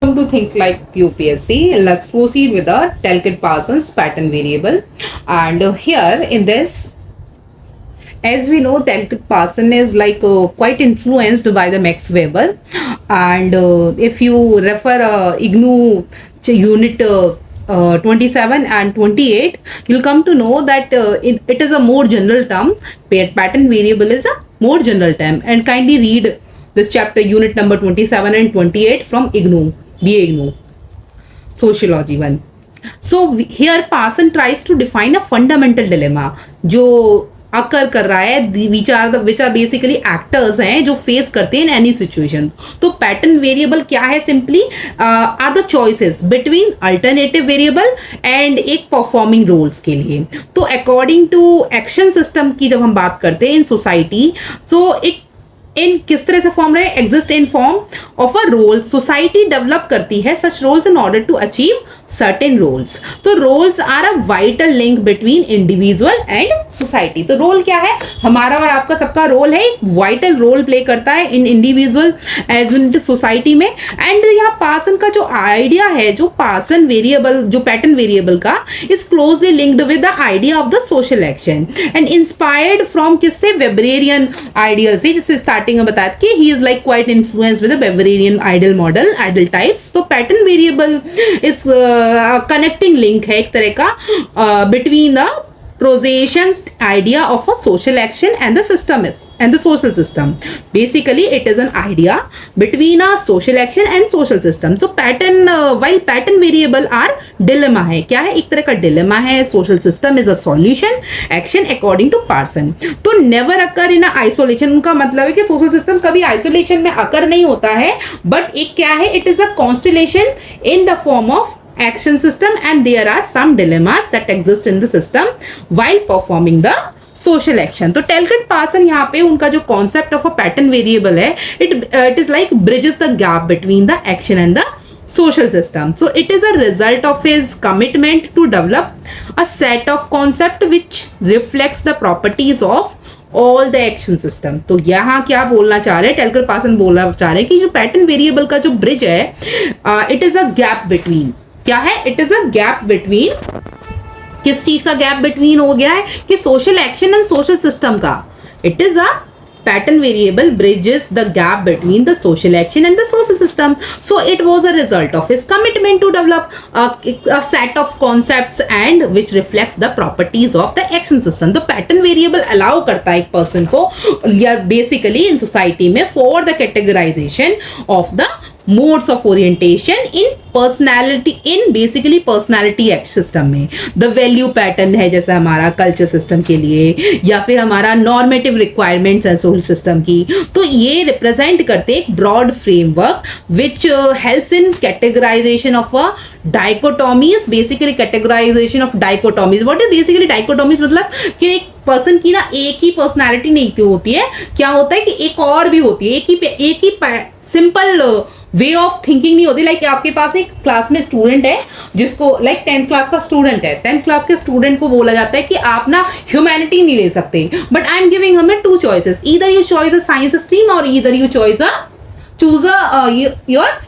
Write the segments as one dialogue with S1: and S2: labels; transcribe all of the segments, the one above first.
S1: Come to think like UPSC. Let's proceed with the Talcott-Parsons pattern variable. And here in this, as we know, Talcott-Parsons is like quite influenced by the Max Weber. And if you refer IGNOU unit 27 and 28, you'll come to know that it is a more general term. Pattern variable is a more general term. And kindly read this chapter, unit number 27 and 28 from IGNOU, BA IGNOU, Sociology 1. So here Parson tries to define a fundamental dilemma जो अकर कर रहा है, which are basically actors हैं जो face करते हैं in any situation. तो pattern variable क्या है? Simply are the choices between alternative variable and एक परफॉर्मिंग रोल्स के लिए. तो अकॉर्डिंग टू एक्शन सिस्टम की जब हम बात करते हैं in society, so it in किस तरह से फॉर्म रहे? Exist in form of a role. Society develop करती है such roles in order to achieve certain roles. तो roles are a vital link between individual and society. तो role क्या है? हमारा और आपका सबका रोल है, वाइटल रोल प्ले करता है in individual as in society में. एंड यहाँ पार्सन का जो आइडिया है, जो पार्सन वेरिएबल, जो पैटर्न वेरिएबल का, is closely linked with the idea of the social action and inspired from किससे? वेबरेरियन आइडियल से. जिससे स्टार्टिंग में बताया कि he is like quite influenced with the Weberian ideal model, ideal types. तो pattern variable इस connecting link है एक तरह का between the प्रोजेशन idea of a social action and the system and the social system. Basically it is an idea between a social action and social system. So pattern while pattern variable are dilemma है. क्या है? एक तरह का dilemma है. social system is a solution action according to Parson. तो never occur in a isolation. उनका मतलब है कि social system कभी isolation में occur नहीं होता है, but एक क्या है? it is a constellation in the form of action system and there are some dilemmas that exist in the system while performing the social action. तो टेलकट पार्सन यहाँ पे उनका जो concept of a pattern variable है, it is like bridges the gap between the action and the social system. So it is a result of his commitment to develop a set of concept which reflects the properties of all the action system. तो यहाँ क्या बोलना चाह रहे हैं? टेलकट person बोलना चाह रहे हैं कि जो पैटर्न वेरिएबल का जो ब्रिज है, it is a gap between. क्या है? It is a gap between. किस चीज का गैप बिटवीन हो गया है? कि social action and social system का. It is a pattern variable bridges the gap between the social action and the social system. So it was a result of his commitment to develop a set of concepts and which reflects the properties of the action system. The pattern variable allow करता है एक person को, या basically in society में, for the categorization of the modes of orientation in personality, in basically personality system में. the value pattern है जैसे हमारा culture system के लिए, या फिर हमारा normative requirements है social system की. तो ये represent करते एक broad framework which helps in categorization of a dichotomies. basically categorization of dichotomies. what is basically dichotomies? मतलब कि एक पर्सन की ना एक ही पर्सनैलिटी नहीं होती है. क्या होता है कि एक और भी होती है. एक ही सिंपल वे ऑफ थिंकिंग नहीं होती. लाइक आपके पास एक क्लास में स्टूडेंट है जिसको लाइक 10th क्लास का स्टूडेंट है. 10th क्लास के स्टूडेंट को बोला जाता है कि आप ना ह्यूमैनिटी नहीं ले सकते, बट आई एम गिविंग हमें 2 choices. Either you choice a science stream और either you choose your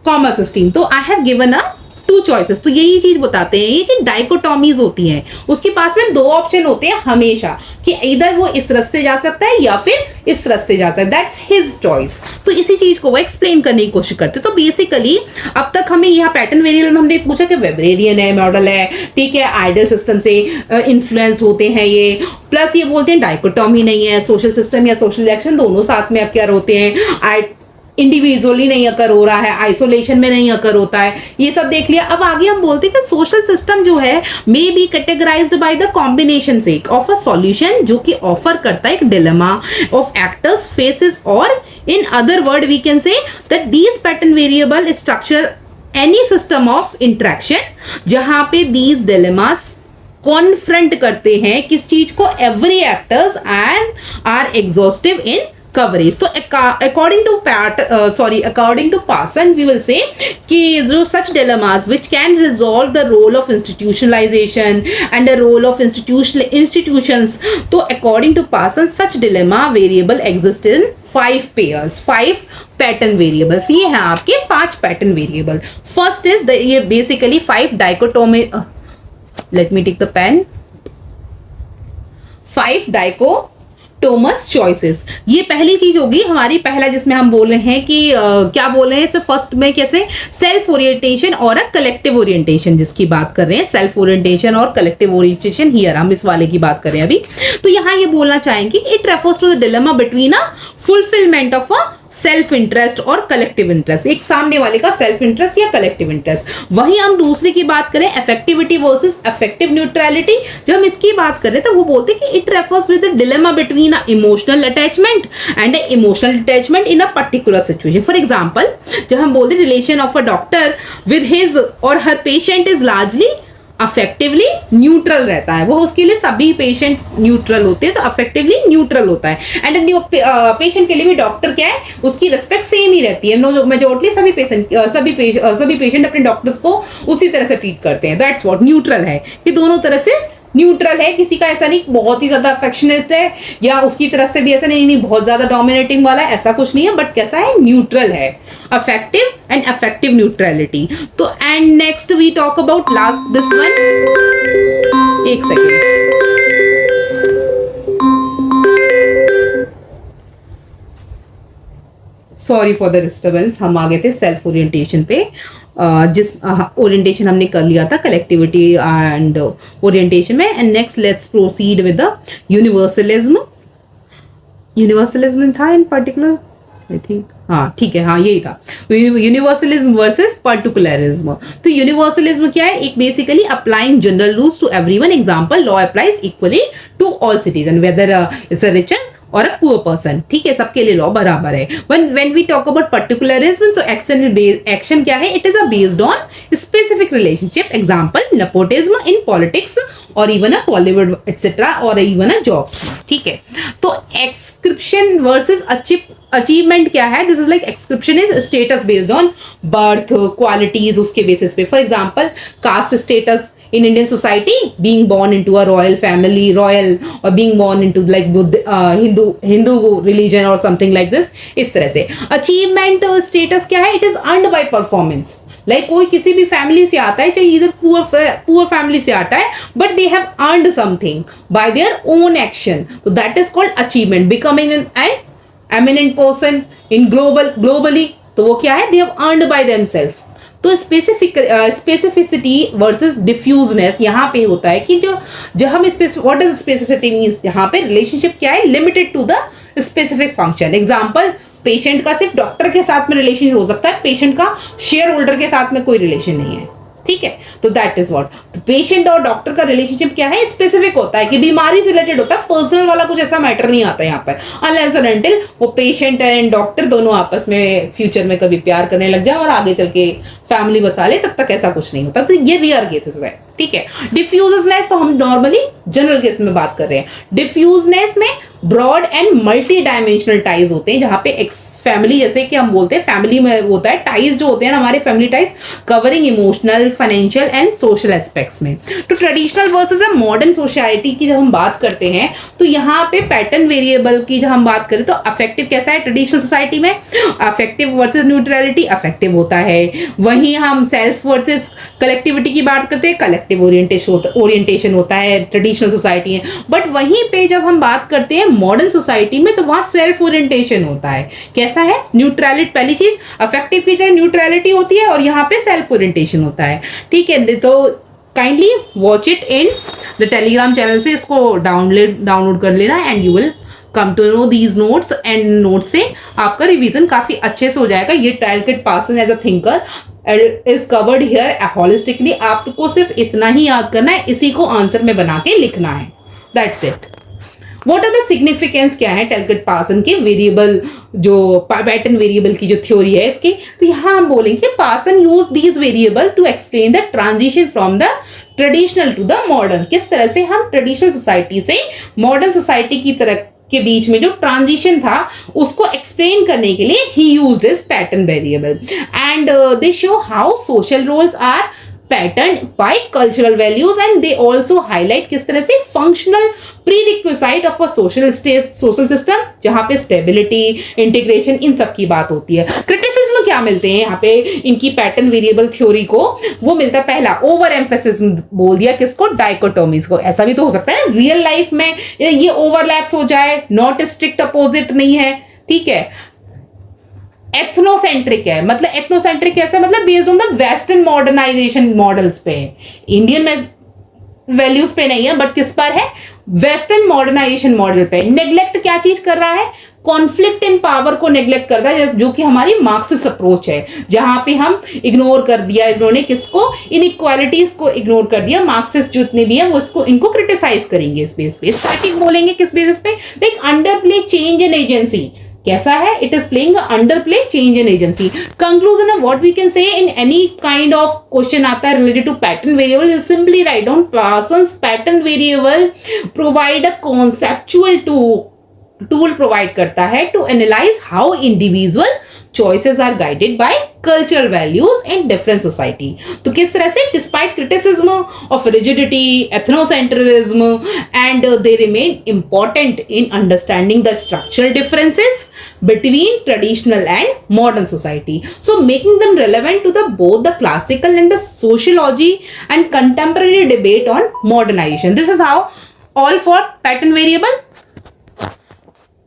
S1: commerce stream. तो I have given a 2 choices. तो यही चीज बताते हैं ये कि डाइकोटॉमीज होती हैं. उसके पास में 2 ऑप्शन होते हैं हमेशा, कि इधर वो इस रास्ते जा सकता है या फिर इस रास्ते जा सकता है. That's his choice. तो इसी चीज को वो एक्सप्लेन करने की कोशिश करते. तो बेसिकली अब तक हमें यहाँ पैटर्न वेरिएबल में हमने पूछा कि वेबरेरियन है, मॉडल है, ठीक है, आइडल सिस्टम से इन्फ्लुएंस्ड होते हैं ये, प्लस ये बोलते हैं डाइकोटॉमी नहीं है, सोशल सिस्टम या सोशल एक्शन दोनों साथ में अक्यर होते हैं, इंडिविजुअली नहीं अकर हो रहा है, आइसोलेशन में नहीं अकर होता है. ये सब देख लिया. अब आगे हम बोलते हैं कि सोशल सिस्टम जो है may be categorised by the combination से ऑफ अ सॉल्यूशन जो कि ऑफर करता है एक डिलेमा ऑफ एक्टर्स फेसेस, और in other word we can say that these pattern variable structure any system of interaction जहां पे दीज डिलेमास कॉन्फ्रंट करते हैं किस चीज को? Every actors and are exhaustive in coverage. तो according to Parsons we will say कि जो such dilemmas which can resolve the role of institutionalization and the role of institutions, तो according to Parsons such dilemma variable exist in 5 pairs, 5 pattern variables. ये हैं आपके 5 pattern variable. First is ये basically 5 dichotomy, let me take the pen, 5 dichotomous choices. ये पहली चीज होगी हमारी, पहला जिसमें हम बोल रहे हैं कि क्या बोल रहे हैं इसमें फर्स्ट में कैसे सेल्फ ओरिएंटेशन और अ कलेक्टिव ओरिएंटेशन जिसकी बात कर रहे हैं, सेल्फ ओरिएंटेशन और कलेक्टिव ओरिएंटेशन, हियर हम इस वाले की बात कर रहे हैं अभी। तो यहाँ ये बोलना चाहेंगे कि it refers to the dilemma between a fulfilment of a self interest और कलेक्टिव इंटरेस्ट, एक सामने वाले का सेल्फ इंटरेस्ट या कलेक्टिव इंटरेस्ट। वहीं हम दूसरे की बात करें अफेक्टिविटी वर्सेस अफेक्टिव न्यूट्रलिटी, जब हम इसकी बात करें तो वो बोलते हैं कि it refers with the dilemma between a emotional attachment and a emotional attachment in a particular situation. For example जब हम बोलते हैं relation of a doctor with his or her patient is largely affectively neutral रहता है, वो उसके लिए सभी पेशेंट न्यूट्रल होते हैं, तो अफेक्टिवली न्यूट्रल होता है। एंड पेशेंट के लिए भी डॉक्टर क्या है, उसकी रिस्पेक्ट सेम ही रहती है। मेजोरिटी सभी पेशेंट अपने डॉक्टर्स को उसी तरह से ट्रीट करते हैं। दैट्स व्हाट न्यूट्रल है, कि दोनों तरह से न्यूट्रल है, किसी का ऐसा नहीं बहुत ही ज्यादा अफेक्शनिस्ट है या उसकी तरफ से भी ऐसा नहीं बहुत ज्यादा डोमिनेटिंग वाला है, ऐसा कुछ नहीं है, बट कैसा है, न्यूट्रल है, अफेक्टिव एंड अफेक्टिव न्यूट्रलिटी। तो and next we talk about last this one, एक second, sorry for the disturbance, हम आ गए थे सेल्फ ओरिएंटेशन पे, जिस ओरिएंटेशन हमने कर लिया था कलेक्टिविटी एंड ओरिएंटेशन में। And next let's proceed with the universalism. Universalism था इन पर्टिकुलर, आई थिंक, हाँ ठीक है, हाँ यही था, यूनिवर्सलिज्म वर्सेस पर्टिकुलरिज्म। तो यूनिवर्सलिज्म क्या है, एक basically applying general rules to everyone. Example law applies equally to all citizen whether it's a rich और अ पुअर पर्सन, ठीक है, सबके लिए लॉ बराबर है। When we talk about particularism, तो एक्शन क्या है, it is a based on specific relationship. Example nepotism in politics और इवन अ बॉलीवुड एक्सेट्रा और इवन अ जॉब्स, ठीक है। तो एक्सक्रिप्शन वर्सेस अचीवमेंट क्या है, this is like ascription is status based on birth qualities, उसके बेसिस पे। For example caste status in Indian society, being born into a royal family, or being born into like Hindu religion or something like this, इस तरह से। achievement status क्या है, it is earned by performance, like कोई किसी भी family से आता है, चाहे इधर पुअर फैमिली से आता है, but they have earned something by their own action, so that is called achievement। becoming an eminent person in globally, तो वो क्या है, they have earned by themselves। तो स्पेसिफिसिटी वर्सेस डिफ्यूजनेस यहाँ पे होता है कि जो हम व्हाट इज स्पेसिफिसिटी मींस, यहाँ पे रिलेशनशिप क्या है, limited to the specific function. Example patient का सिर्फ डॉक्टर के साथ में रिलेशन हो सकता है, पेशेंट का शेयर होल्डर के साथ में कोई रिलेशन नहीं है, ठीक है। तो दैट इज व्हाट पेशेंट और डॉक्टर का रिलेशनशिप क्या है, स्पेसिफिक होता है, कि बीमारी से रिलेटेड होता है, पर्सनल वाला कुछ ऐसा मैटर नहीं आता यहाँ पर, अनलेस एंड अनटिल वो पेशेंट एंड डॉक्टर दोनों आपस में फ्यूचर में कभी प्यार करने लग जाए और आगे चल के फैमिली बसा ले, तब तक ऐसा कुछ नहीं होता। तो ये रेयर केसेस है, ठीक है। डिफ्यूजनेस तो हम नॉर्मली जनरल केस में बात कर रहे हैं। डिफ्यूजनेस में broad and multi dimensional ties होते हैं, जहां पे फैमिली, जैसे कि हम बोलते हैं फैमिली में होता है टाइज जो होते हैं ना हमारे family ties, covering emotional, financial and social aspects में। तो traditional versus a modern society की जब हम बात करते हैं, तो यहाँ पे पैटर्न वेरिएबल की जब हम बात करें तो अफेक्टिव कैसा है, ट्रेडिशनल सोसाइटी में अफेक्टिव वर्सेस न्यूट्रलिटी, अफेक्टिव होता है। वहीं हम सेल्फ वर्सेस कलेक्टिविटी की बात करते हैं, कलेक्टिव ओरिएंटेशन होता है ट्रेडिशनल सोसाइटी है। बट वहीं पे जब हम बात करते हैं मॉडर्न सोसाइटी में, तो वहां सेल्फ ओरिएंटेशन होता है। कैसा है, न्यूट्रलिटी, पहली चीज अफेक्टिव की तरह न्यूट्रलिटी होती है और यहाँ पे सेल्फ ओरिएंटेशन होता है, ठीक है। तो kindly watch it in the Telegram channel से, इसको डाउनलोड कर लेना and you will come to know these notes, एंड नोट्स से आपका रिवीजन काफी अच्छे से हो जाएगा। ये Talcott Parson as a thinker is covered here holistically. आपको सिर्फ इतना ही याद करना है, इसी को आंसर में बना के लिखना है, that's it. What are the significance, क्या है टैलकिट पार्सन के वेरिएबल, जो पैटर्न वेरिएबल की जो थ्योरी है इसकी। तो यहाँ हम बोलेंगे Parsons use these variable to explain the transition from the traditional to the modern. किस तरह से हम ट्रेडिशनल सोसाइटी से मॉडर्न सोसाइटी की तरफ के बीच में जो ट्रांजिशन था उसको एक्सप्लेन करने के लिए ही used this pattern variable and they show how social roles are pattern by cultural values and they also highlight किस तरह से functional prerequisite of a social system जहां पे स्टेबिलिटी इंटीग्रेशन इन सब की बात होती है। क्रिटिसिज्म क्या मिलते हैं यहाँ पे इनकी पैटर्न वेरिएबल थ्योरी को, वो मिलता है पहला ओवर एम्फेसिस बोल दिया किसको, डाइकोटोमीज को। ऐसा भी तो हो सकता है रियल लाइफ में ये ओवरलैप्स हो जाए, नॉट स्ट्रिक्ट अपोजिट नहीं है, ठीक है। एथनोसेंट्रिक है, मतलब एथनोसेंट्रिक कैसे, मतलब based on the western modernisation models पे, इंडियन वैल्यूज पे नहीं है बट किस पर है, वेस्टर्न मॉडर्नाइजेशन मॉडल पे। नेग्लेक्ट क्या चीज कर रहा है, कॉन्फ्लिक्ट इन पावर को नेग्लेक्ट करता है, जो कि हमारी मार्क्सिस्ट अप्रोच है, जहां पे हम इग्नोर कर दिया इन्होंने किसको, इनइक्वालिटीज को इग्नोर कर दिया। मार्क्सिस्ट जितने भी है वो इसको इनको क्रिटिसाइज करेंगे इस बेस पे। स्टैटिक बोलेंगे किस बेसिस पे, like under play change in agency, कैसा है, it is playing under play change in agency. Conclusion है what we can say in any kind of question आता है related to pattern variable, you simply write down Parsons pattern variable provide a conceptual tool provide करता है to analyze how individual choices are guided by cultural values in different society. तो किस तरह से despite criticism of rigidity, ethnocentrism and they remain important in understanding the structural differences between traditional and modern society, so making them relevant to the both the classical and the sociology and contemporary debate on modernization. This is how all for pattern variable.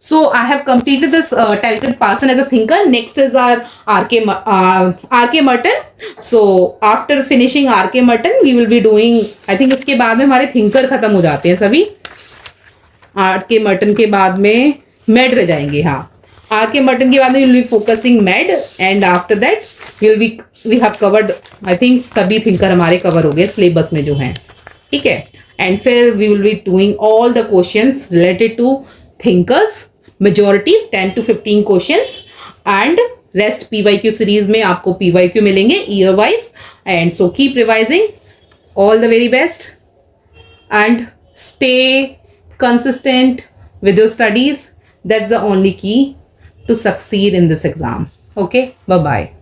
S1: So I have completed this Talcott Parson as a thinker. Next is our R.K. Merton. So after finishing R.K. Merton, we will be doing, I think इसके बाद में हमारे thinker खत्म हो जाते हैं सभी। R.K. Merton के बाद में med रह जाएंगे, हाँ। R.K. Merton के बाद में we'll be focusing med and after that we have covered, I think सभी thinker हमारे cover हो गए syllabus में जो हैं, ठीक है। And फिर we will be doing all the questions related to thinkers, majority 10 to 15 questions and rest PYQ series में आपको PYQ मिलेंगे year wise, and so keep revising. All the very best and stay consistent with your studies. That's the only key to succeed in this exam. Okay, bye bye.